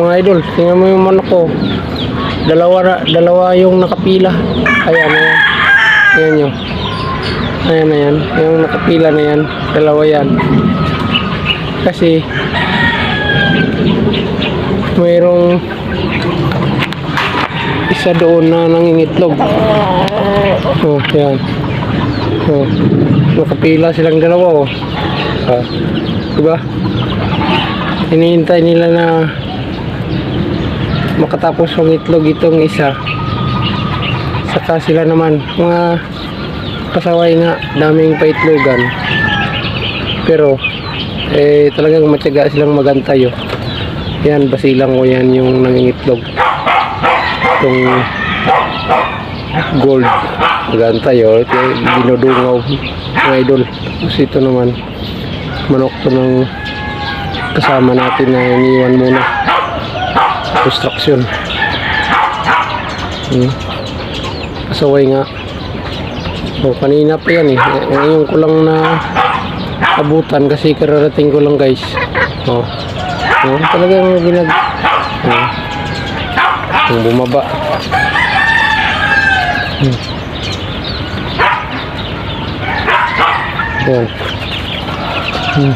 mga idol, tingnan mo yung manok ko. Dalawa yung nakapila. Ayan, ayan. Ayan yun. Ayan na yan. Yung nakapila na yan. Dalawa yan. Kasi mayroong isa doon na nangingitlog. Oh, yan. Oh, nakapila silang dalawa, oh. Diba? Hinihintay nila na makatapos ang itlog itong isa. Saka sila naman, mga pasaway nga, daming paitlogan. Pero talagang matyaga silang magantay, oh. Yan, basilang ko yan yung nangingitlog. Itong gold magantay, oh. Ito dinudungaw, mga idol. Tapos ito naman manok to ng kasama natin na iniwan muna construction. Kasaway nga. O, kanina pa yan, eh. Ngayon ko lang na abutan kasi kararating ko lang, guys. O, talagang yung bumaba. Yan.